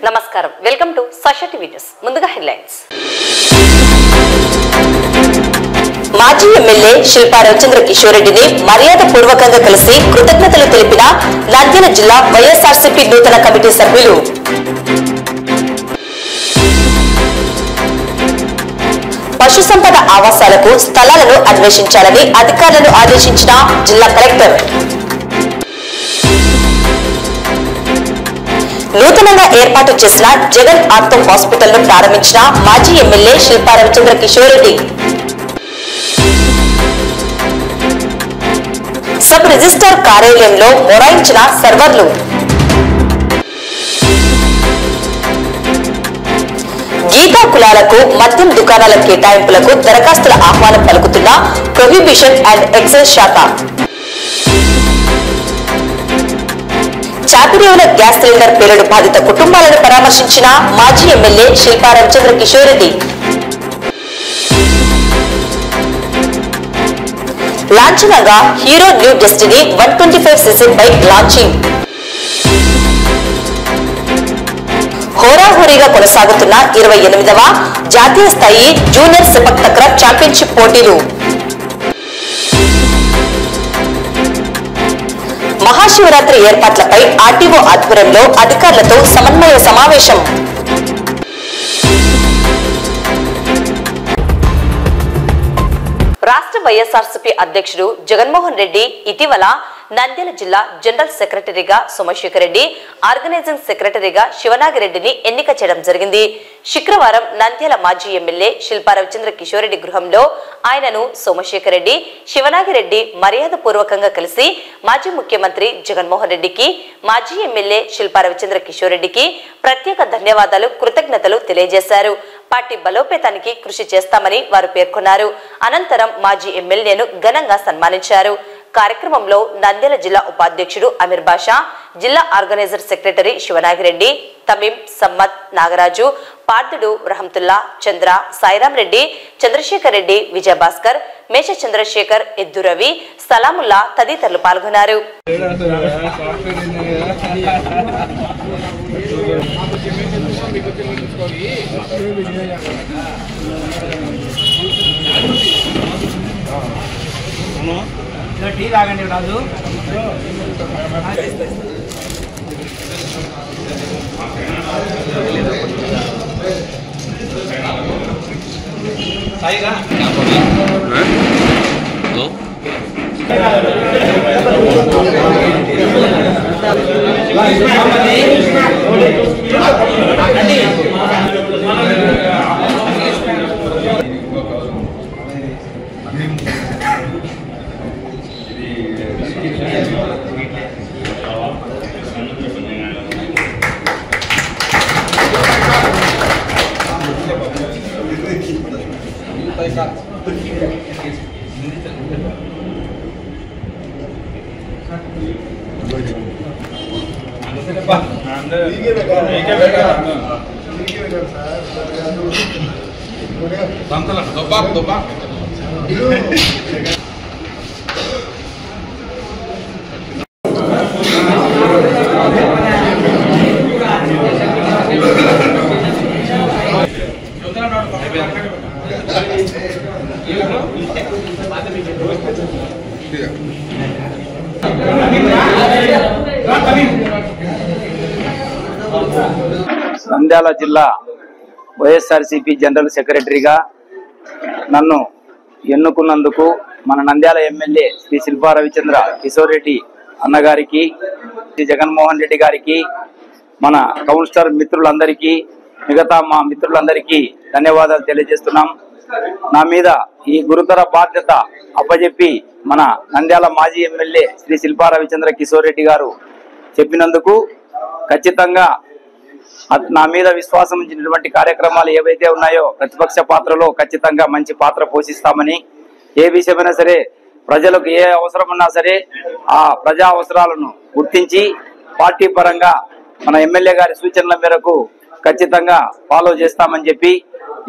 నమస్కారం, welcome to Sakshi TV news. ముందుగా headlines. మాజీ ఎమ్మెల్యే శిల్పా రవిచంద్ర కిషోర్ రెడ్డిని మర్యాద పూర్వకంగా కలిసి కృతజ్ఞతలు తెలిపిన నంద్యాల జిల్లా వైఎస్ఆర్సీపీ నూతన కమిటీ సభ్యులు. పశు సంపద ఆవాసాలకు స్థలాలను అన్వేషించాలని అధికారులను ఆదేశించిన జిల్లా కలెక్టర్. నూతనంగా ఏర్పాటు చేసిన జగన్ ఆర్థో హాస్పిటల్ ను ప్రారంభించిన మాజీ MLA Shilpa Ravichandra Kishore Reddy. Sub registrar కార్యాలయంలో మొరాయించిన సర్వర్లు. గీతా కులాలకు మద్యం దుకాణాల కేటాయింపులకు దరఖాస్తుల ఆహ్వానం పలుకుతున్న ప్రొహిబిషన్ అండ్ ఎక్సైజ్ శాఖ. చాపిరేవుల గ్యాస్ సిలిండర్ పేలుడు బాధిత కుటుంబాలను పరామర్శించిన మాజీ ఎమ్మెల్యే శిల్పా రవిచంద్ర కిషోర్ రెడ్డి. లాంఛనంగా hero new destiny 125cc bike launching. హోరాహోరీగా కొనసాగుతున్న 28వ జాతీయ స్థాయి జూనియర్ సెపక్ తక్రా ఛాంపియన్షిప్ పోటీలు. మహాశివరాత్రి ఏర్పాట్లపై ఆర్టీఓ ఆధ్వర్యంలో అధికారులతో సమన్వయ సమావేశం. రాష్ట్ర వైఎస్ఆర్సీపీ అధ్యక్షుడు జగన్మోహన్ రెడ్డి ఇటీవల నంద్యాల జిల్లా జనరల్ సెక్రటరీగా సోమశేఖర్ రెడ్డి, ఆర్గనైజింగ్ సెక్రటరీగా శివనాగిరెడ్డిని ఎన్నిక చేయడం జరిగింది. శుక్రవారం నంద్యాల మాజీ ఎమ్మెల్యే శిల్పా రవిచంద్ర కిషోర్ రెడ్డి గృహంలో ఆయనను సోమశేఖర్ రెడ్డి, శివనాగిరెడ్డి మర్యాద పూర్వకంగా కలిసి మాజీ ముఖ్యమంత్రి జగన్మోహన్ రెడ్డికి, మాజీ ఎమ్మెల్యే శిల్పా రవిచంద్ర కిషోర్ రెడ్డికి ప్రత్యేక ధన్యవాదాలు, కృతజ్ఞతలు తెలియజేశారు. పార్టీ బలోపేతానికి కృషి చేస్తామని వారు పేర్కొన్నారు. అనంతరం మాజీ ఎమ్మెల్యేను ఘనంగా సన్మానించారు. కార్యక్రమంలో నంద్యాల జిల్లా ఉపాధ్యక్షుడు అమీర్ బాషా, జిల్లా ఆర్గనైజర్ సెక్రటరీ శివనాగిరెడ్డి, తమీం, సమ్మత్, నాగరాజు, పార్థుడు, రహంతుల్లా, చంద్ర, సాయిరాం రెడ్డి, చంద్రశేఖర్ రెడ్డి, విజయభాస్కర్, మేష చంద్రశేఖర్, ఎద్దు రవి, సలాముల్లా తదితరులు పాల్గొన్నారు. టీ తాగండి రాజు. నంద్యాల జిల్లా వైఎస్ఆర్సీపీ జనరల్ సెక్రటరీగా నన్ను ఎన్నుకున్నందుకు మన నంద్యాల ఎమ్మెల్యే శ్రీ శిల్పా రవిచంద్ర కిషోర్ రెడ్డి అన్నగారికి, శ్రీ జగన్మోహన్ రెడ్డి గారికి, మన కౌన్సిలర్ మిత్రులందరికీ, మిగతా మా మిత్రులందరికీ ధన్యవాదాలు తెలియజేస్తున్నాం. నా మీద ఈ గురుతర బాధ్యత అప్పజెప్పి మన నంద్యాల మాజీ ఎమ్మెల్యే శ్రీ శిల్పా రవిచంద్ర కిషోర్ రెడ్డి గారు చెప్పినందుకు ఖచ్చితంగా నా మీద విశ్వాసం ఉంచినటువంటి కార్యక్రమాలు ఏవైతే ఉన్నాయో ప్రతిపక్ష పాత్రలో ఖచ్చితంగా మంచి పాత్ర పోషిస్తామని, ఏ విషయమైనా సరే ప్రజలకు ఏ అవసరం ఉన్నా సరే ఆ ప్రజా అవసరాలను గుర్తించి పార్టీ పరంగా మన ఎమ్మెల్యే గారి సూచనల మేరకు ఖచ్చితంగా ఫాలో చేస్తామని చెప్పి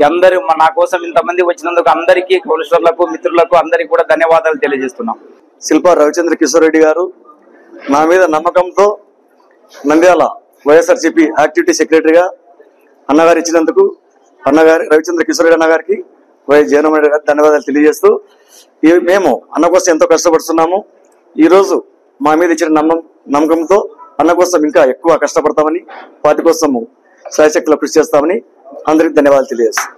అందరూ నా కోసం ఇంతమంది వచ్చినందుకు అందరికీ కౌన్సిలర్లకు మిత్రులకు అందరికీ కూడా ధన్యవాదాలు తెలియజేస్తున్నాం. శిల్పా రవిచంద్ర కిషోర్ రెడ్డి గారు నా మీద నమ్మకంతో నంద్యాల వైఎస్ఆర్సీపీ యాక్టివిటీ సెక్రటరీగా అన్నగారు ఇచ్చినందుకు అన్నగారి రవిచంద్ర కిషోర్ రెడ్డి అన్నగారికి వైఎస్ జగన్మోహన్ రెడ్డి గారికి ధన్యవాదాలు తెలియజేస్తూ మేము అన్న కోసం ఎంతో కష్టపడుతున్నాము. ఈరోజు మా మీద ఇచ్చిన నమ్మకంతో అన్న కోసం ఇంకా ఎక్కువ కష్టపడతామని, పార్టీ కోసము శాయశక్తిలో కృషి చేస్తామని అందరికీ ధన్యవాదాలు తెలియజేస్తాం.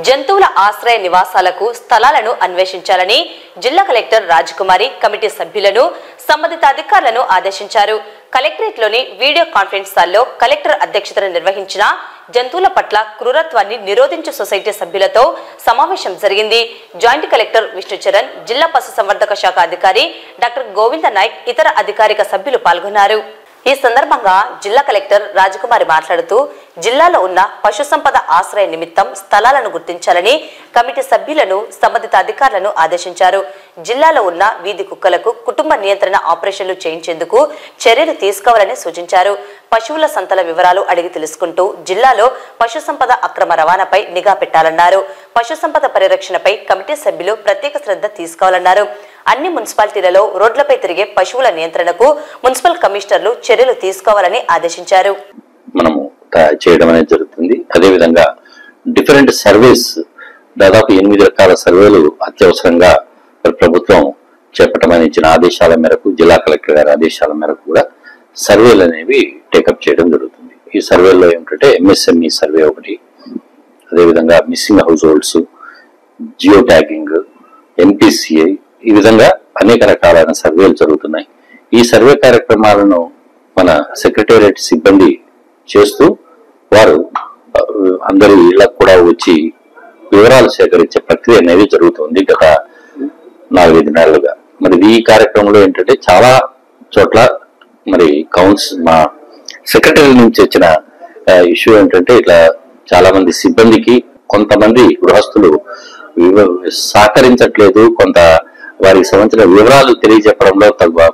జంతువుల ఆశ్రయ నివాసాలకు స్థలాలను అన్వేషించాలని జిల్లా కలెక్టర్ రాజకుమారి కమిటీ సభ్యులను సంబంధిత అధికారులను ఆదేశించారు. కలెక్టరేట్లోని వీడియో కాన్ఫరెన్స్ హాల్లో కలెక్టర్ అధ్యక్షతన నిర్వహించిన జంతువుల పట్ల క్రూరత్వాన్ని నిరోధించు సొసైటీ సభ్యులతో సమావేశం జరిగింది. జాయింట్ కలెక్టర్ విష్ణుచరణ్, జిల్లా పశుసంవర్ధక శాఖ అధికారి డాక్టర్ గోవింద నాయక్, ఇతర అధికారిక సభ్యులు పాల్గొన్నారు. ఈ సందర్భంగా జిల్లా కలెక్టర్ రాజకుమారి మాట్లాడుతూ జిల్లాలో ఉన్న పశు సంపద ఆశ్రయ నిమిత్తం స్థలాలను గుర్తించాలని కమిటీ సభ్యులను సంబంధిత అధికారులను ఆదేశించారు. జిల్లాలో ఉన్న వీధి కుక్కలకు కుటుంబ నియంత్రణ ఆపరేషన్లు చేయించేందుకు చర్యలు తీసుకోవాలని సూచించారు. పశువుల సంతల వివరాలు అడిగి తెలుసుకుంటూ జిల్లాలో పశు సంపద అక్రమ రవాణాపై నిఘా పెట్టాలన్నారు. పశు సంపద పరిరక్షణపై కమిటీ సభ్యులు ప్రత్యేక శ్రద్ధ తీసుకోవాలన్నారు. అన్ని మున్సిపాలిటీలలో రోడ్లపై తిరిగే పశువుల నియంత్రణకు మున్సిపల్ కమిషనర్లు చర్యలు తీసుకోవాలని ఆదేశించారు. మనము చేయడం అనేది జరుగుతుంది. అదేవిధంగా డిఫరెంట్ సర్వేస్, దాదాపు 8 రకాల సర్వేలు అత్యవసరంగా ప్రభుత్వం చేపట్టమని ఇచ్చిన ఆదేశాల మేరకు, జిల్లా కలెక్టర్ గారి ఆదేశాల మేరకు కూడా సర్వేలు అనేవి టేకప్ చేయడం జరుగుతుంది. ఈ సర్వేల్లో ఏమిటంటే MSME సర్వే ఒకటి, అదేవిధంగా missing house holds, geo tagging, NPCI, ఈ విధంగా అనేక రకాలైన సర్వేలు జరుగుతున్నాయి. ఈ సర్వే కార్యక్రమాలను మన సెక్రటేరియట్ సిబ్బంది చేస్తూ వారు అందరి ఇళ్లకు కూడా వచ్చి వివరాలు సేకరించే ప్రక్రియ అనేది జరుగుతుంది గత 4-5 నెలలుగా. మరి ఈ కార్యక్రమంలో ఏంటంటే చాలా చోట్ల మరి మా సెక్రటరీ నుంచి వచ్చిన ఇష్యూ ఏంటంటే ఇట్లా చాలా మంది సిబ్బందికి కొంతమంది గృహస్థులు సహకరించట్లేదు, కొంత వారికి సంబంధించిన వివరాలు తెలియజెప్పడంలో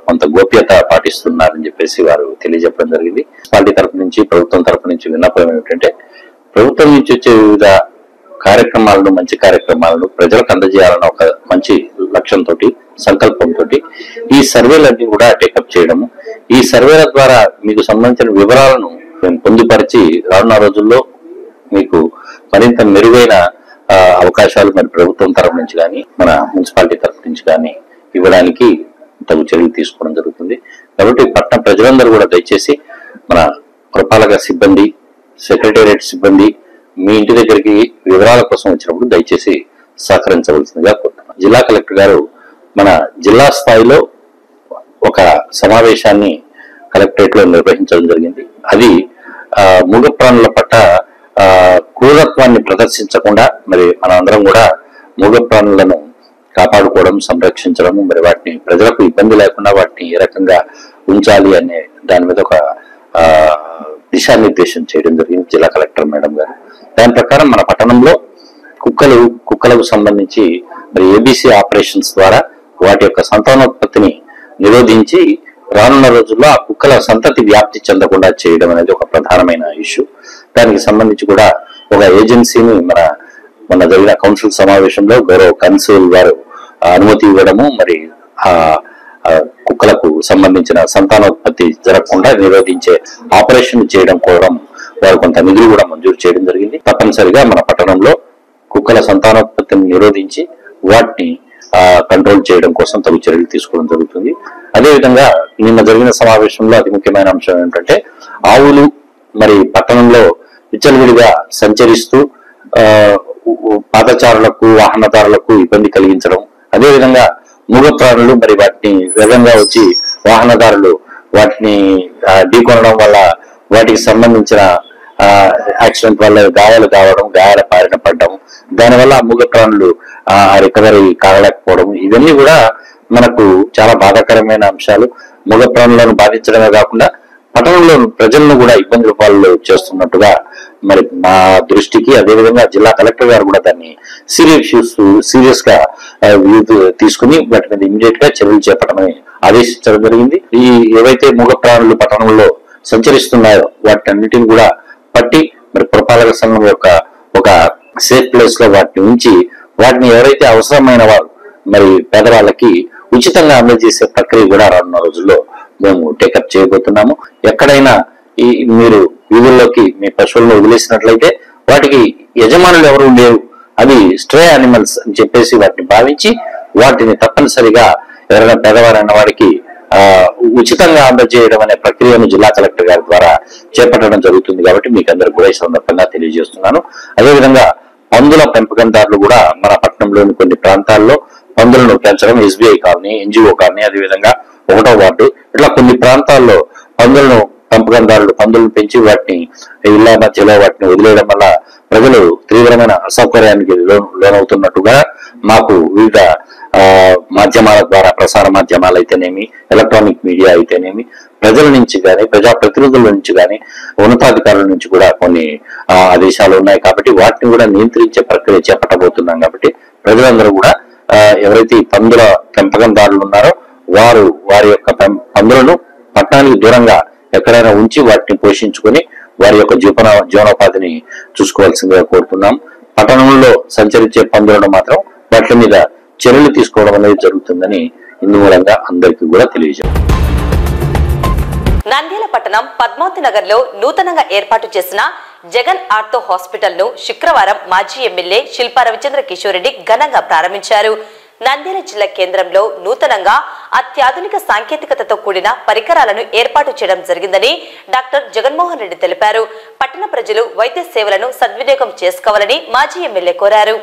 కొంత గోప్యత పాటిస్తున్నారని చెప్పేసి వారు తెలియజెప్పడం జరిగింది. మున్సిపాలిటీ తరఫు నుంచి, ప్రభుత్వం తరఫు నుంచి విన్నపం ఏమిటంటే ప్రభుత్వం నుంచి వచ్చే వివిధ కార్యక్రమాలను, మంచి కార్యక్రమాలను ప్రజలకు అందజేయాలన్న ఒక మంచి లక్ష్యంతో, సంకల్పంతో ఈ సర్వేలన్నీ కూడా టేకప్ చేయడము, ఈ సర్వేల ద్వారా మీకు సంబంధించిన వివరాలను పొందుపరిచి రానున్న రోజుల్లో మీకు మరింత మెరుగైన అవకాశాలు మరి ప్రభుత్వం తరఫు నుంచి కానీ, మన మున్సిపాలిటీ తరఫు నుంచి కానీ ఇవ్వడానికి తగు చర్యలు తీసుకోవడం జరుగుతుంది. కాబట్టి పట్టణ ప్రజలందరూ కూడా దయచేసి మన పురపాలక సిబ్బంది, సెక్రటేరియట్ సిబ్బంది మీ ఇంటి దగ్గరికి వివరాల కోసం వచ్చినప్పుడు దయచేసి సహకరించవలసిందిగా కోరుతున్నాను. జిల్లా కలెక్టర్ గారు మన జిల్లా స్థాయిలో ఒక సమావేశాన్ని కలెక్టరేట్ లో నిర్వహించడం జరిగింది. అది మూగ ప్రాణుల పట్ల క్రూరత్వాన్ని ప్రదర్శించకుండా మరి మనందరం కూడా మూగ ప్రాణులను కాపాడుకోవడం, సంరక్షించడం, మరి వాటిని ప్రజలకు ఇబ్బంది లేకుండా వాటిని ఏ రకంగా ఉంచాలి అనే దాని మీద ఒక దిశానిర్దేశం చేయడం జరిగింది జిల్లా కలెక్టర్ మేడం గారు. దాని ప్రకారం మన పట్టణంలో కుక్కలకు సంబంధించి మరి ABC ఆపరేషన్స్ ద్వారా వాటి యొక్క సంతానోత్పత్తిని నిరోధించి రానున్న రోజుల్లో ఆ కుక్కల సంతతి వ్యాప్తి చెందకుండా చేయడం అనేది ఒక ప్రధానమైన ఇష్యూ. దానికి సంబంధించి కూడా ఒక ఏజెన్సీని మన జరిగిన కౌన్సిల్ సమావేశంలో గౌరవ కన్సూల్ గారు అనుమతి ఇవ్వడము, మరి ఆ కుక్కలకు సంబంధించిన సంతానోత్పత్తి జరగకుండా నిరోధించే ఆపరేషన్ చేయడం కోసం వారు కొంత నిధులు కూడా మంజూరు చేయడం జరిగింది. తప్పనిసరిగా మన పట్టణంలో కుక్కల సంతానోత్పత్తిని నిరోధించి వాటిని కంట్రోల్ చేయడం కోసం తగు చర్యలు తీసుకోవడం జరుగుతుంది. అదేవిధంగా నిన్న జరిగిన సమావేశంలో అతి ముఖ్యమైన అంశం ఏంటంటే ఆవులు మరి పట్టణంలో విచ్చలవిడిగా సంచరిస్తూ పాదచారులకు, వాహనదారులకు ఇబ్బంది కలిగించడం, అదేవిధంగా మూగ ప్రాణులు మరి వాటిని వేగంగా వచ్చి వాహనదారులు వాటిని ఢీకొనడం వల్ల వాటికి సంబంధించిన యాక్సిడెంట్ వల్ల గాయాలు కావడం, గాయాల బారిన పడడం, దానివల్ల మూగ ప్రాణులు రికవరీ కాలేకపోవడం, ఇవన్నీ కూడా మనకు చాలా బాధాకరమైన అంశాలు. మూగ ప్రాణులను బాధించడమే కాకుండా పట్టణంలో ప్రజలను కూడా ఇబ్బందుల పాలు చేస్తున్నట్టుగా మరి మా దృష్టికి, అదేవిధంగా జిల్లా కలెక్టర్ గారు కూడా దాన్ని సీరియస్ గా తీసుకుని వాటి మీద ఇమీడియట్ గా చర్యలు చేపట్టమని ఆదేశించడం జరిగింది. ఈ ఏవైతే మూగ ప్రాణులు పట్టణంలో సంచరిస్తున్నాయో వాటన్నిటిని కూడా పట్టి మరి పురపాలక సంఘం యొక్క ఒక సేఫ్ ప్లేస్ లో వాటిని ఉంచి వాటిని ఎవరైతే అవసరమైన వారు మరి పేదవాళ్ళకి ఉచితంగా అందజేసే ప్రక్రియ కూడా రానున్న రోజుల్లో మేము టేకప్ చేయబోతున్నాము. ఎక్కడైనా మీరు వీధుల్లోకి మీ పశువులను వదిలేసినట్లయితే వాటికి యజమానులు ఎవరు లేరు, అవి స్ట్రే యానిమల్స్ అని చెప్పేసి వాటిని భావించి వాటిని తప్పనిసరిగా ఎవరైనా పేదవారైన వాడికి ఉచితంగా అందజేయడం అనే ప్రక్రియను జిల్లా కలెక్టర్ గారి ద్వారా చేపట్టడం జరుగుతుంది. కాబట్టి మీకు అందరికి కూడా ఈ సందర్భంగా తెలియజేస్తున్నాను. అదేవిధంగా పందుల పెంపకందారులు కూడా మన పట్టణంలోని కొన్ని ప్రాంతాల్లో పందులను పెంచడం, SBI కాలనీ, NGO కాలనీ, అదేవిధంగా 1వ వార్డు, ఇట్లా కొన్ని ప్రాంతాల్లో పందులను పెంపకందారులు పందులను పెంచి వాటిని ఇళ్ల మధ్యలో వాటిని వదిలేయడం వల్ల ప్రజలు తీవ్రమైన అసౌకర్యానికి లోనవుతున్నట్టుగా మాకు వివిధ మాధ్యమాల ద్వారా, ప్రసార మాధ్యమాలు అయితేనేమి, ఎలక్ట్రానిక్ మీడియా అయితేనేమి, ప్రజల నుంచి కానీ, ప్రజాప్రతినిధుల నుంచి కానీ, ఉన్నతాధికారుల నుంచి కూడా కొన్ని ఆదేశాలు ఉన్నాయి. కాబట్టి వాటిని కూడా నియంత్రించే ప్రక్రియ చేపట్టబోతున్నాం. కాబట్టి ప్రజలందరూ కూడా ఎవరైతే ఈ పందుల పెంపకందారులు ఉన్నారో వారి యొక్క పందులను పట్టణానికి దూరంగా ఎక్కడైనా ఉంచి వాటిని పోషించుకొని వారి యొక్క జీవనోపాధిని చూసుకోవాల్సిందిగా కోరుతున్నాం. పట్టణంలో సంచరించే పందులను మాత్రం వాటి మీద చర్యలు తీసుకోవడం అనేది జరుగుతుందని ఇందుమూలంగా అందరికీ కూడా తెలియజేయాలి. నంద్యాల పట్టణం పద్మావతి నగర్ లో నూతనంగా ఏర్పాటు చేసిన జగన్ ఆర్థో హాస్పిటల్ ను శుక్రవారం మాజీ ఎమ్మెల్యే శిల్పా రవిచంద్ర కిషోర్ రెడ్డి ఘనంగా ప్రారంభించారు. నంద్యాల జిల్లా కేంద్రంలో నూతనంగా అత్యాధునిక సాంకేతికతతో కూడిన పరికరాలను ఏర్పాటు చేయడం జరిగిందని డాక్టర్ జగన్మోహన్ రెడ్డి తెలిపారు. పట్టణ ప్రజలు వైద్య సేవలను సద్వినియోగం చేసుకోవాలని మాజీ ఎమ్మెల్యే కోరారు.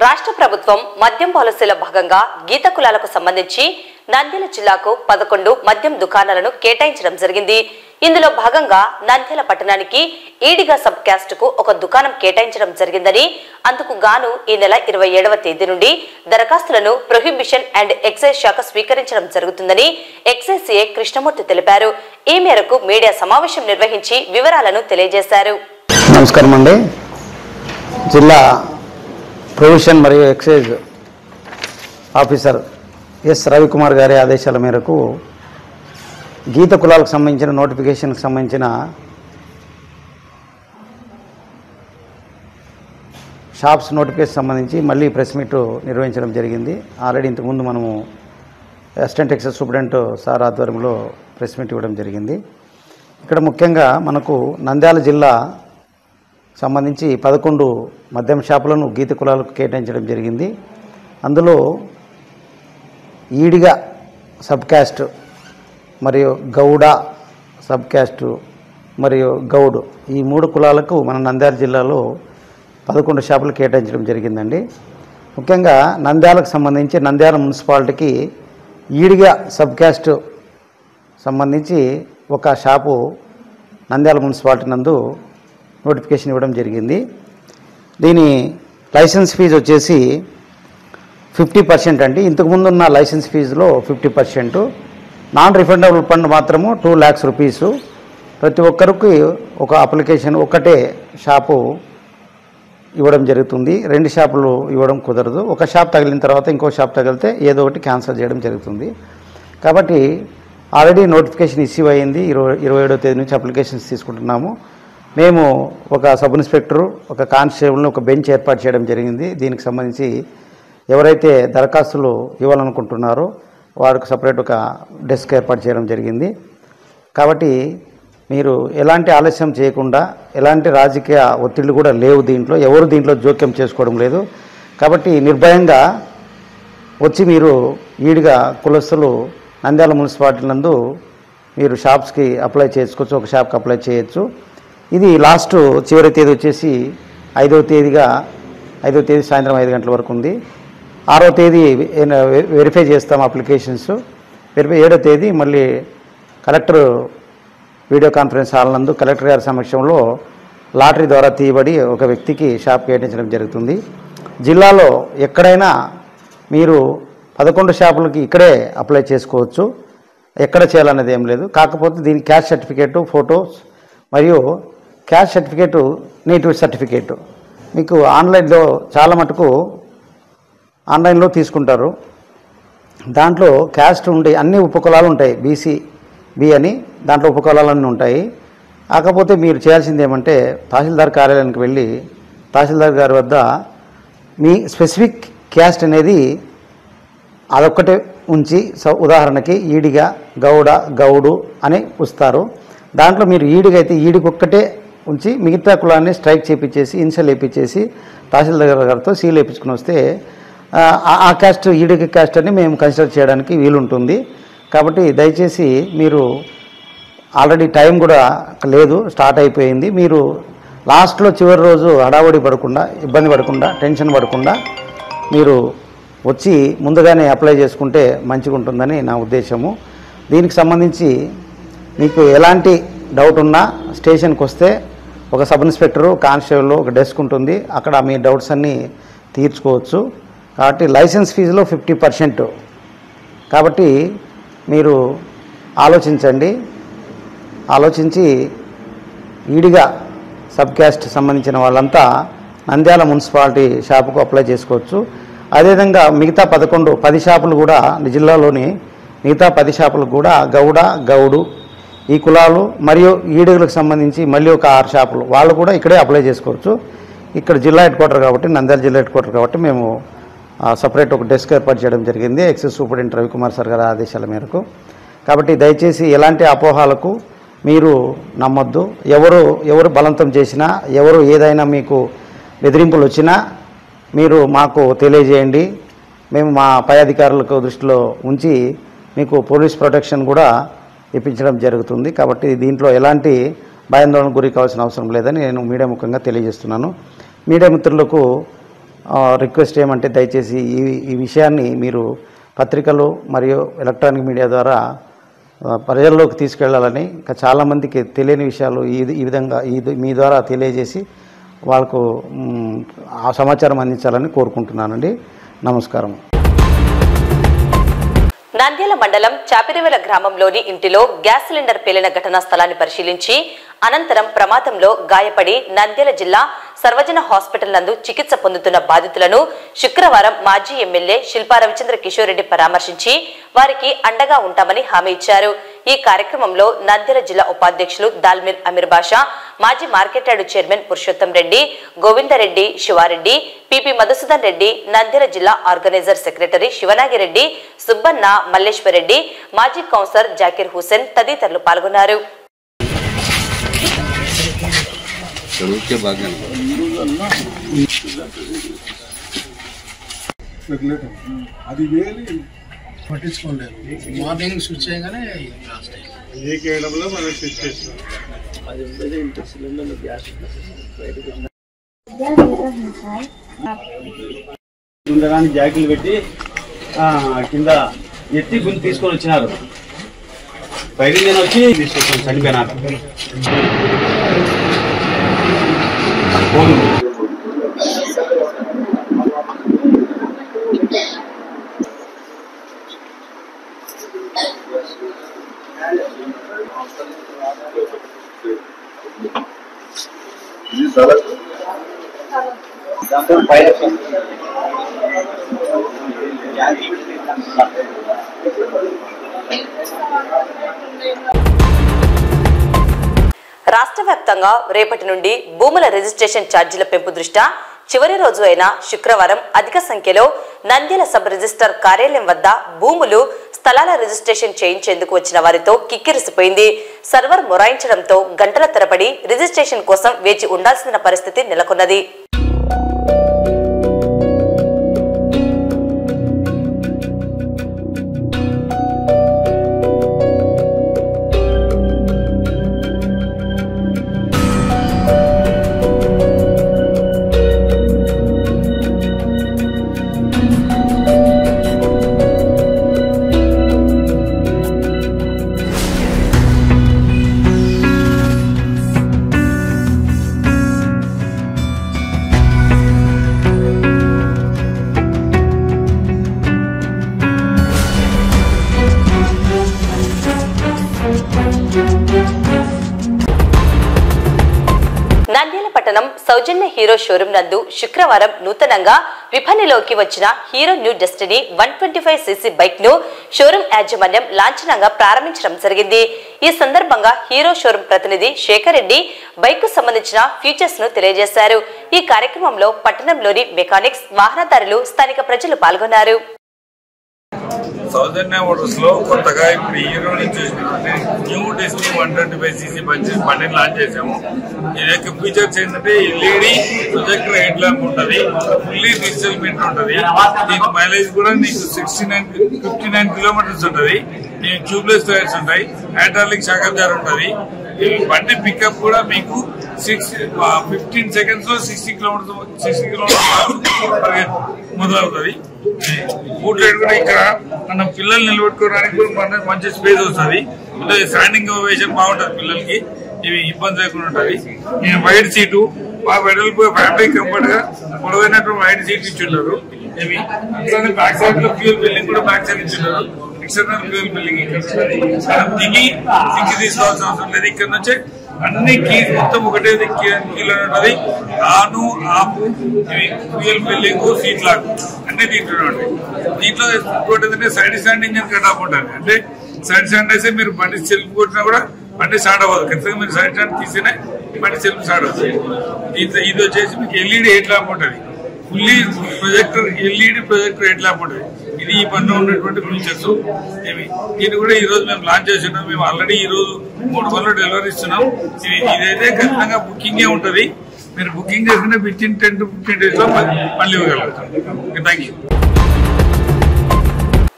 రాష్ట్ర ప్రభుత్వం మద్యం పాలసీలో భాగంగా గీత కులాలకు సంబంధించి నంద్యాల జిల్లాకు 11 మద్యం దుకాణాలను కేటాయించడం జరిగింది. ఇందులో భాగంగా నంద్యాల పట్టణానికి ఈడిగా సబ్ క్యాస్ట్ కు ఒక దుకాణం కేటాయించడం జరిగిందని, అందుకు గాను ఈ నెల 27వ తేదీ నుండి దరఖాస్తులను ప్రొహిబిషన్ అండ్ ఎక్సైజ్ శాఖ స్వీకరించడం జరుగుతుందని ఎక్సైజ్ సిఐ కృష్ణమూర్తి తెలిపారు. ఈ మేరకు మీడియా సమావేశం నిర్వహించి వివరాలను తెలియజేశారు. నమస్కారం అండి. జిల్లా ప్రొవిషన్ మరియు ఎక్సైజ్ ఆఫీసర్ ఎస్ రవికుమార్ గారి ఆదేశాల మేరకు గీత కులాలకు సంబంధించిన నోటిఫికేషన్కి సంబంధించిన షాప్స్ నోటిఫికేషన్ సంబంధించి మళ్ళీ ప్రెస్ మీట్ నిర్వహించడం జరిగింది. ఆల్రెడీ ఇంతకుముందు మనము అసిస్టెంట్ ఎక్సైజ్ సూపరింటెండెంట్ సార్ ఆధ్వర్యంలో ప్రెస్ మీట్ ఇవ్వడం జరిగింది. ఇక్కడ ముఖ్యంగా మనకు నంద్యాల జిల్లా సంబంధించి 11 మద్యం షాపులను గీత కులాలకు కేటాయించడం జరిగింది. అందులో ఈడిగా సబ్ క్యాస్ట్ మరియు గౌడ సబ్ క్యాస్టు మరియు గౌడు ఈ 3 కులాలకు మన నంద్యాల జిల్లాలో 11 షాపులు కేటాయించడం జరిగిందండి. ముఖ్యంగా నంద్యాలకు సంబంధించి నంద్యాల మున్సిపాలిటీకి ఈడిగా సబ్ క్యాస్ట్ సంబంధించి ఒక షాపు నంద్యాల మున్సిపాలిటీ నందు నోటిఫికేషన్ ఇవ్వడం జరిగింది. దీని లైసెన్స్ ఫీజు వచ్చేసి 50% అండి. ఇంతకుముందు ఉన్న లైసెన్స్ ఫీజులో 50%, నాన్ రిఫండబుల్ ఫండ్ మాత్రము 2 lakhs రూపీసు. ప్రతి ఒక్కరికి ఒక అప్లికేషన్ ఒకటే షాపు ఇవ్వడం జరుగుతుంది. 2 షాపులు ఇవ్వడం కుదరదు. ఒక షాప్ తగిలిన తర్వాత ఇంకో షాప్ తగిలితే ఏదో ఒకటి క్యాన్సిల్ చేయడం జరుగుతుంది. కాబట్టి ఆల్రెడీ నోటిఫికేషన్ ఇష్యూ అయ్యింది. 27వ తేదీ నుంచి అప్లికేషన్స్ తీసుకుంటున్నాము. మేము ఒక సబ్ ఇన్స్పెక్టరు, ఒక కానిస్టేబుల్ని, ఒక బెంచ్ ఏర్పాటు చేయడం జరిగింది. దీనికి సంబంధించి ఎవరైతే దరఖాస్తులు ఇవ్వాలనుకుంటున్నారో వారికి సపరేట్ ఒక డెస్క్ ఏర్పాటు చేయడం జరిగింది. కాబట్టి మీరు ఎలాంటి ఆలస్యం చేయకుండా, ఎలాంటి రాజకీయ ఒత్తిళ్లు కూడా లేవు, దీంట్లో ఎవరు దీంట్లో జోక్యం చేసుకోవడం లేదు. కాబట్టి నిర్భయంగా వచ్చి మీరు ఈడిగా కులస్తులు నంద్యాల మున్సిపాలిటీ నందు మీరు షాప్స్కి అప్లై చేసుకోవచ్చు. ఒక షాప్కి అప్లై చేయొచ్చు. ఇది లాస్ట్ చివరి తేదీ వచ్చేసి 5వ తేదీ సాయంత్రం 5 గంటల వరకు ఉంది. 6వ తేదీ వెరిఫై చేస్తాం అప్లికేషన్స్. వెరిఫై 7వ తేదీ మళ్ళీ కలెక్టర్ వీడియో కాన్ఫరెన్స్ హాల్ నందు కలెక్టర్ గారి సమక్షంలో లాటరీ ద్వారా తీయబడి ఒక వ్యక్తికి షాప్ కేటాయించడం జరుగుతుంది. జిల్లాలో ఎక్కడైనా మీరు 11 షాపులకి ఇక్కడే అప్లై చేసుకోవచ్చు. ఎక్కడ చేయాలనేది ఏం లేదు. కాకపోతే దీని క్యాస్ట్ సర్టిఫికేటు, ఫొటోస్ మరియు క్యాస్ట్ సర్టిఫికేటు, నేటివ్ సర్టిఫికేటు మీకు ఆన్లైన్లో చాలా మటుకు ఆన్లైన్లో తీసుకుంటారు. దాంట్లో క్యాస్ట్ ఉండే అన్ని ఉపకులాలు ఉంటాయి. బీసీ బి అని దాంట్లో ఉపకులాలన్నీ ఉంటాయి. కాకపోతే మీరు చేయాల్సింది ఏమంటే తహసీల్దార్ కార్యాలయానికి వెళ్ళి తహసీల్దార్ గారి వద్ద మీ స్పెసిఫిక్ క్యాస్ట్ అనేది అదొక్కటే ఉంచి, ఉదాహరణకి ఈడిగా, గౌడ, గౌడు అని వస్తారు. దాంట్లో మీరు ఈడిగా అయితే ఈడికి ఒక్కటే ఉంచి మిగతా కులాన్ని స్ట్రైక్ చేయించేసి ఇన్షియల్ వేయించేసి తహసీల్దార్ గారితో సీల్ వేయించుకుని వస్తే ఆ క్యాస్ట్ ఈడికి క్యాస్ట్ అని మేము కన్సిడర్ చేయడానికి వీలుంటుంది. కాబట్టి దయచేసి మీరు ఆల్రెడీ టైం కూడా లేదు, స్టార్ట్ అయిపోయింది. మీరు లాస్ట్లో చివరి రోజు హడావుడి పడకుండా, ఇబ్బంది పడకుండా, టెన్షన్ పడకుండా మీరు వచ్చి ముందుగానే అప్లై చేసుకుంటే మంచిగా ఉంటుందని నా ఉద్దేశము. దీనికి సంబంధించి మీకు ఎలాంటి డౌట్ ఉన్నా స్టేషన్కి వస్తే ఒక సబ్ ఇన్స్పెక్టరు, కానిస్టేబుల్, ఒక డెస్క్ ఉంటుంది. అక్కడ మీ డౌట్స్ అన్నీ తీర్చుకోవచ్చు. కాబట్టి లైసెన్స్ ఫీజులో 50%. కాబట్టి మీరు ఆలోచించండి. ఆలోచించి ఈడిగా సబ్ క్యాస్ట్ సంబంధించిన వాళ్ళంతా నంద్యాల మున్సిపాలిటీ షాపుకు అప్లై చేసుకోవచ్చు. అదేవిధంగా మిగతా 10 షాపులు కూడా జిల్లాలోని మిగతా 10 షాపులకు కూడా గౌడ, గౌడు ఈ కులాలు మరియు ఈడుగులకు సంబంధించి మళ్ళీ ఒక 6 షాపులు వాళ్ళు కూడా ఇక్కడే అప్లై చేసుకోవచ్చు. ఇక్కడ జిల్లా హెడ్ క్వార్టర్ కాబట్టి, నంద్యాల జిల్లా హెడ్ క్వార్టర్ కాబట్టి మేము సపరేట్ ఒక డెస్క్ ఏర్పాటు చేయడం జరిగింది ఎక్సైజ్ సూపరింటెండెంట్ రవికుమార్ సార్ గారి ఆదేశాల మేరకు. కాబట్టి దయచేసి ఎలాంటి అపోహాలకు మీరు నమ్మొద్దు. ఎవరు బలవంతం చేసినా, ఎవరు ఏదైనా మీకు బెదిరింపులు వచ్చినా మీరు మాకు తెలియజేయండి. మేము మా పై అధికారులకు దృష్టిలో ఉంచి మీకు పోలీస్ ప్రొటెక్షన్ కూడా ఇప్పించడం జరుగుతుంది. కాబట్టి దీంట్లో ఎలాంటి భయాందోళనకు గురి కావాల్సిన అవసరం లేదని నేను మీడియా ముఖంగా తెలియజేస్తున్నాను. మీడియా మిత్రులకు రిక్వెస్ట్ ఏమంటే దయచేసి ఈ విషయాన్ని మీరు పత్రికలు మరియు ఎలక్ట్రానిక్ మీడియా ద్వారా ప్రజల్లోకి తీసుకెళ్లాలని, ఇంకా చాలామందికి తెలియని విషయాలు ఈ విధంగా మీ ద్వారా తెలియజేసి వాళ్ళకు ఆ సమాచారం అందించాలని కోరుకుంటున్నానండి. నమస్కారం. నంద్యాల మండలం చాపిరివెల గ్రామంలోని ఇంటిలో గ్యాస్ సిలిండర్ పేలిన ఘటనా స్థలాన్ని పరిశీలించి అనంతరం ప్రమాదంలో గాయపడి నంద్యాల జిల్లా సర్వజన హాస్పిటల్ నందు చికిత్స పొందుతున్న బాధితులను శుక్రవారం మాజీ ఎమ్మెల్యే శిల్పా రవిచంద్ర కిషోర్ రెడ్డి పరామర్శించి వారికి అండగా ఉంటామని హామీ ఇచ్చారు. ఈ కార్యక్రమంలో నంద్యాల జిల్లా ఉపాధ్యక్షులు దాల్మిర్ అమీర్ బాషా, మాజీ market yard chairman Purushottam Reddy, Govindareddy, Sivareddy, PP Madhusudan Reddy, Nandyal జిల్లా ఆర్గనైజర్ సెక్రటరీ శివనాగిరెడ్డి, సుబ్బన్న, మల్లేశ్వరరెడ్డి, మాజీ కౌన్సిలర్ జాకీర్ హుసేన్ తదితరులు పాల్గొన్నారు. చదివితే బాగా అది వేరే పట్టించుకోలేదు. మార్నింగ్ స్విచ్ చేయగానే లీక్ వేయడంలో మనం స్విచ్ చేస్తాం. అది ఉండేది ఇంత సిలిండర్లో గ్యాస్ ఉండడానికి జాకీలు పెట్టి కింద ఎత్తి గుంజి తీసుకొని వచ్చినారు. పైకి నేను వచ్చి తీసుకొచ్చాను చనిపోయినారు. రాష్ట్ర వ్యాప్తంగా రేపటి నుండి భూముల రిజిస్ట్రేషన్ ఛార్జీల పెంపు దృష్ట్యా చివరి రోజు అయిన శుక్రవారం అధిక సంఖ్యలో నంద్యాల సబ్ రిజిస్టర్ కార్యాలయం వద్ద భూములు స్థలాల రిజిస్ట్రేషన్ చేయించేందుకు వచ్చిన వారితో కిక్కిరిసిపోయింది. సర్వర్ మొరాయించడంతో గంటల తరబడి రిజిస్ట్రేషన్ కోసం వేచి ఉండాల్సిన పరిస్థితి నెలకొన్నది. నంద్యాల పట్టణం సౌజన్య హీరో షోరూం నందు శుక్రవారం నూతనంగా విపణిలోకి వచ్చిన hero new destiny 125cc bike ను షోరూం యాజమాన్యం లాంఛనంగా ప్రారంభించడం జరిగింది. ఈ సందర్భంగా హీరో షోరూం ప్రతినిధి శేఖర్ రెడ్డి బైక్ కు సంబంధించిన ఫీచర్స్ ను తెలియజేశారు. ఈ కార్యక్రమంలో పట్టణంలోని మెకానిక్స్, వాహనదారులు, స్థానిక ప్రజలు పాల్గొన్నారు. సౌజన్య మోటార్స్ లో కొత్తగా ఇప్పుడు హీరో నుంచి న్యూ డెస్టినీ 125cc బండిని లాంచ్ చేసాము. ఇది యొక్క ఫీచర్స్ ఏంటంటే ఎల్ఈడి ప్రొజెక్టర్ హెడ్ ల్యాంప్ ఉంటుంది, ఫుల్లీ డిజిటల్ మీటర్ ఉంటుంది. దీని మైలేజ్ కూడా నీకు 59 కిలోమీటర్స్ ఉంటుంది. ట్యూబ్లెస్ టైర్స్ ఉంటాయి, హైడ్రాలిక్ షాక్ అబ్జార్వర్ ఉంటుంది. ఈ బండి పికప్ కూడా మీకు 15 seconds లో 60 కిలోమీటర్స్ మొదలవుతుంది. బూట్ లైట్ కూడా ఇక్కడ మనం పిల్లలు నిలబెట్టుకోవడానికి కూడా మంచి స్పేస్ వస్తుంది. స్టాండింగ్ ఓవేషన్ బాగుంటుంది పిల్లలకి, ఇవి ఇబ్బంది లేకుండా ఉంటుంది. వైడ్ సీటు బాగా వెడల్పు, ఫ్యాబ్రిక్ కంఫర్ట్ గా పొడవైనటువంటి వైడ్ సీట్ ఇచ్చున్నారు. ఇవి అట్లానే బ్యాక్ సైడ్ లో ఫ్యూల్ బిల్డింగ్ కూడా బ్యాక్ సైడ్ ఇచ్చున్నారు. ఎక్స్టర్నల్ ఫ్యూల్ బిల్డింగ్ ఇక్కడ దిగి తీసుకోవాల్సిన అవసరం లేదు. ఇక్కడ నుంచే అన్ని కీస్ మొత్తం ఒకటే కీలో ఉంటుంది. ఆను, ఆపు, ఫ్యూయల్ బిల్డింగ్, సీట్ లాక్ అన్ని దీంట్లో ఉంటాయి. దీంట్లో ఇంకోటి ఏంటంటే side stand engine cut off ఉంటుంది. అంటే సైడ్ స్టాండ్ అయితే మీరు బండి సెల్ఫ్ కొట్టినా కూడా బండి స్టార్ట్ అవ్వదు. ఖచ్చితంగా మీరు సైడ్ స్టాండ్ తీసినా బండి సెల్ఫ్ స్టార్ట్ అవుతుంది. ఇది వచ్చేసి మీకు ఎల్ఈడి హెడ్ ల్యాంప్ ఉంటుంది, fully projector, LED projector head lamp ఉంటుంది. ఇది ఈ బండిలో ఉన్నటువంటి ఫీచర్స్. దీన్ని కూడా ఈ రోజు మేము లాంచ్ చేస్తున్నాం. మేము ఆల్రెడీ ఈ రోజు 3 బండ్లు డెలివరీ ఇస్తున్నాం. ఇదైతే ఖచ్చితంగా బుకింగే ఉంటుంది. మీరు బుకింగ్ చేసుకుంటే విత్ ఇన్ 10 to 15 days లో మళ్ళీ ఇవ్వగలుగుతాం. Thank you.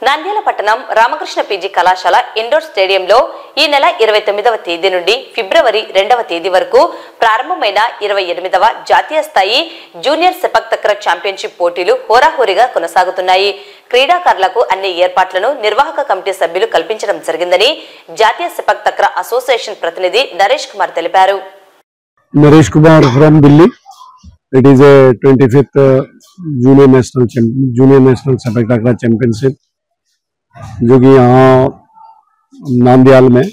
నంద్యాల పట్టణం రామకృష్ణ పీజీ కళాశాల ఇండోర్ స్టేడియంలో ఈ నెల 29వ తేదీ నుండి ఫిబ్రవరి 2వ తేదీ వరకు ప్రారంభమైన 28వ జాతీయ స్థాయి జూనియర్ సెపక్ తక్ర ఛాంపియన్షిప్ పోటీలు హోరాహోరీగా కొనసాగుతున్నాయి. క్రీడాకారులకు అన్ని ఏర్పాట్లను నిర్వాహక కమిటీ సభ్యులు కల్పించడం జరిగిందని జాతీయ సెపక్ తక్ర అసోసియేషన్ ప్రతినిధి నరేష్ కుమార్ తెలిపారు. Naresh Kumar from Delhi. It is a 25th junior national sepak तकरा चैंपियनशिप जो कि यहाँ नांदयाल में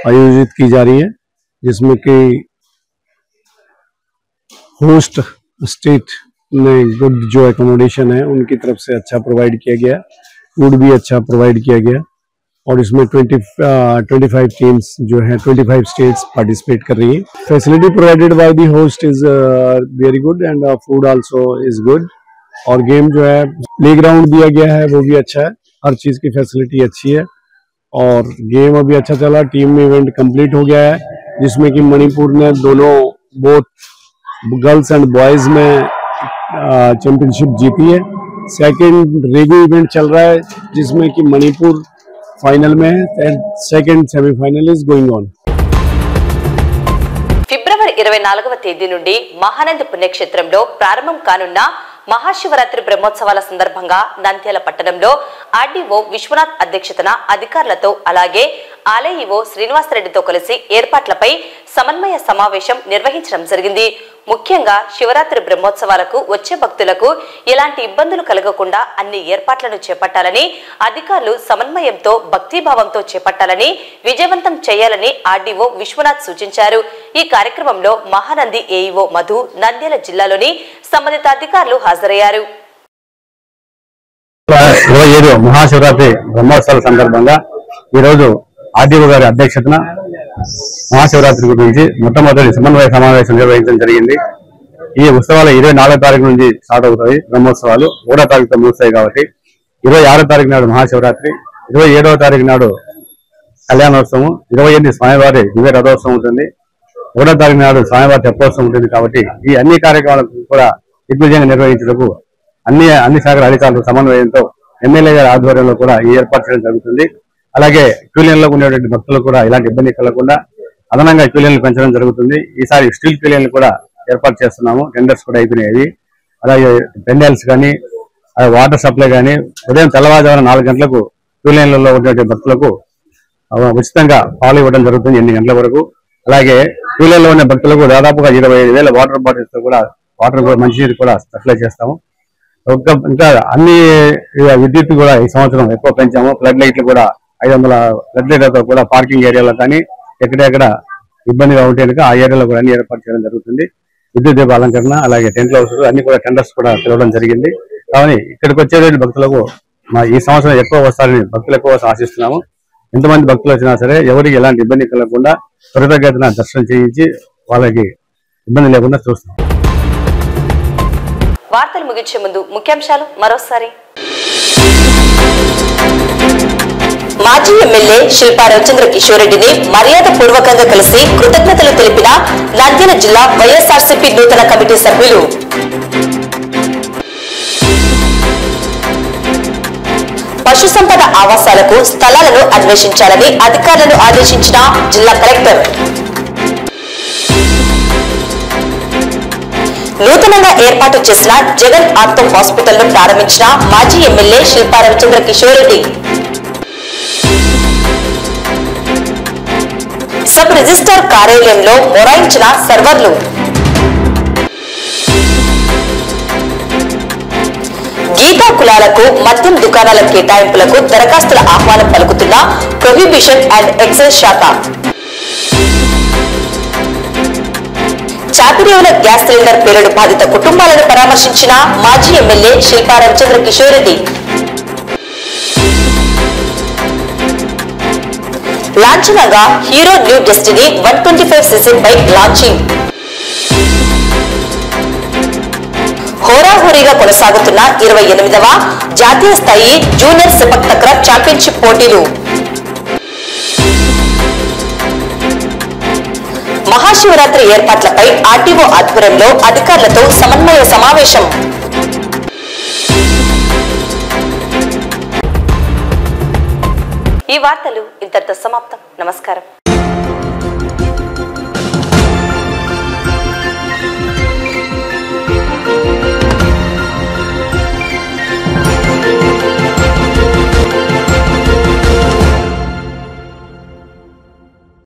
आयोजित की जा रही है, जिसमें कि होस्ट स्टेट ने गुड जो एकोमोडेशन है उनकी तरफ से अच्छा प्रोवाइड किया गया, फूड भी अच्छा प्रोवाइड किया गया और इसमें 25 टीम्स जो है 25 स्टेट्स पार्टिसिपेट कर रही है. Facility provided by the host is very good and food also is good. और गेम जो है प्लेग्राउंड दिया गया है वो भी अच्छा है, हर चीज की फैसिलिटी अच्छी है और गेम अभी अच्छा चला. टीम इवेंट कंप्लीट हो गया है जिसमें कि मणिपुर ने बोथ गर्ल्स एंड बॉयज में चैंपियनशिप जीती है। सेकंड रेगू इवेंट चल रहा है जिसमें कि मणिपुर फाइनल में है and second semifinal is going on. February 24వ తేదీ నుండి మహానంది పుణ్యక్షేత్రంలో ప్రారంభం కానున్న మహాశివరాత్రి బ్రహ్మోత్సవాల సందర్భంగా నంద్యాల పట్టణంలో ఆర్డీఓ విశ్వనాథ్ అధ్యక్షతన అధికారులతో అలాగే ఆలయఈఓ శ్రీనివాసరెడ్డితో కలిసి ఏర్పాట్లపై సమన్వయ సమావేశం నిర్వహించడం జరిగింది। ముఖ్యంగా శివరాత్రి బ్రహ్మోత్సవాలకు వచ్చే భక్తులకు ఎలాంటి ఇబ్బందులు కలగకుండా అన్ని ఏర్పాట్లను చేపట్టాలని, అధికారులు సమన్వయంతో భక్తిభావంతో చేపట్టాలని, విజయవంతం చేయాలని ఆర్డీఓ విశ్వనాథ్ సూచించారు। ఈ కార్యక్రమంలో మహానంది ఏఈఓ మధు, నంద్యాల జిల్లాలోని సంబంధిత అధికారులు హాజరయ్యారు। 27 మహాశివరాత్రి బ్రహ్మోత్సవాల సందర్భంగా ఈ రోజు ఆర్డీఓ గారి అధ్యక్షతన మహాశివరాత్రి గురించి మొట్టమొదటి సమన్వయ సమావేశం నిర్వహించడం జరిగింది। ఈ ఉత్సవాలు 24వ తారీఖు నుంచి స్టార్ట్ అవుతాయి। బ్రహ్మోత్సవాలు 1వ తారీఖుతో ముగుస్తాయి కాబట్టి 26వ తారీఖు నాడు మహాశివరాత్రి, 27వ తారీఖు నాడు కళ్యాణోత్సవం, 28 స్వామివారి దివ్య రథోత్సవం ఉంటుంది, 1వ తారీఖు నాడు స్వామివారి తెప్పోత్సవం ఉంటుంది। కాబట్టి ఈ అన్ని కార్యక్రమాలకు కూడా దిగ్విజయంగా నిర్వహించడానికి అన్ని శాఖల అధికారులు సమన్వయంతో ఎమ్మెల్యే గారి ఆధ్వర్యంలో కూడా ఈ ఏర్పాటు చేయడం జరుగుతుంది। అలాగే క్యూలైన్లో ఉండేటువంటి భక్తులు కూడా ఇలాంటి ఇబ్బంది కలగకుండా అదనంగా క్యూలైన్లు పెంచడం జరుగుతుంది। ఈసారి స్టీల్ క్యూలైన్లు కూడా ఏర్పాటు చేస్తున్నాము, టెండర్స్ కూడా అయిపోయినాయి। అలాగే పెండాల్స్ కానీ వాటర్ సప్లై కానీ ఉదయం తెల్లవారుజామున 4 గంటలకు క్యూలైన్లలో ఉండేటువంటి భక్తులకు ఉచితంగా పాలు ఇవ్వడం జరుగుతుంది 8 గంటల వరకు। అలాగే క్యూలైన్లో ఉన్న భక్తులకు దాదాపుగా 25,000 వాటర్ బాటిల్స్ తో కూడా వాటర్ కూడా మంచినీరు కూడా సప్లై చేస్తాము। ఇంకా అన్ని విద్యుత్ కూడా ఈ సంవత్సరం ఎక్కువ పెంచాము। ఫ్లడ్ లైట్లు కూడా 500 ఫ్లడ్ లైట్లతో కూడా పార్కింగ్ ఏరియాలో కానీ ఎక్కడెక్కడ ఇబ్బందిగా ఉంటే కనుక ఆ ఏరియాలో కూడా అన్ని ఏర్పాటు చేయడం జరుగుతుంది। విద్యుత్ దీప అలంకరణ, అలాగే టెంట్ హౌస్ అన్ని కూడా టెండర్స్ కూడా పిలవడం జరిగింది। కానీ ఇక్కడికి వచ్చేటువంటి భక్తులకు ఈ సంవత్సరం ఎక్కువ వస్తారని భక్తులు ఎక్కువ ఆశిస్తున్నాము। ఎంతమంది భక్తులు వచ్చినా సరే ఎవరికి ఎలాంటి ఇబ్బంది కలగకుండా త్వరితగతిన దర్శనం చేయించి వాళ్ళకి ఇబ్బంది లేకుండా చూస్తాం। వార్తలు ముగించే ముందు ముఖ్యాంశాలు మరోసారి। మాజీ ఎమ్మెల్యే శిల్పా రవిచంద్ర కిషోర్ రెడ్డిని మర్యాద పూర్వకంగా కలిసి కృతజ్ఞతలు తెలిపిన నంద్యాల జిల్లా వైఎస్ఆర్సీపీ నూతన కమిటీ సభ్యులు। పశు సంపద ఆవాసాలకు స్థలాలను అన్వేషించాలని అధికారులను ఆదేశించిన జిల్లా కలెక్టర్। నూతనంగా ఏర్పాటు చేసిన జగన్ ఆర్థో హాస్పిటల్ ను ప్రారంభించిన మాజీ MLA Shilpa Ravichandra Kishore Reddy. Sub registrar కార్యాలయంలో మొరాయించిన సర్వర్లు। గీతా కులాలకు మద్యం దుకాణాల కేటాయింపులకు దరఖాస్తుల ఆహ్వానం పలుకుతున్న ప్రొహిబిషన్ అండ్ ఎక్సైజ్ శాఖ। చాపిరేవుల గ్యాస్ సిలిండర్ పేలుడు బాధిత కుటుంబాలను పరామర్శించిన మాజీ ఎమ్మెల్యే శిల్పా రవిచంద్ర కిషోర్ రెడ్డి। లాంఛనంగా hero new destiny 125cc bike launching. హోరాహోరీగా కొనసాగుతున్న 28వ జాతీయ స్థాయి జూనియర్ సెపక్ తక్రా ఛాంపియన్షిప్ పోటీలు। మహాశివరాత్రి ఏర్పాట్లపై ఆర్టీఓ ఆధ్వర్యంలో అధికారులతో సమన్వయ సమావేశం। ఈ వార్తలు ఇంతటితో సమాప్తం। నమస్కారం।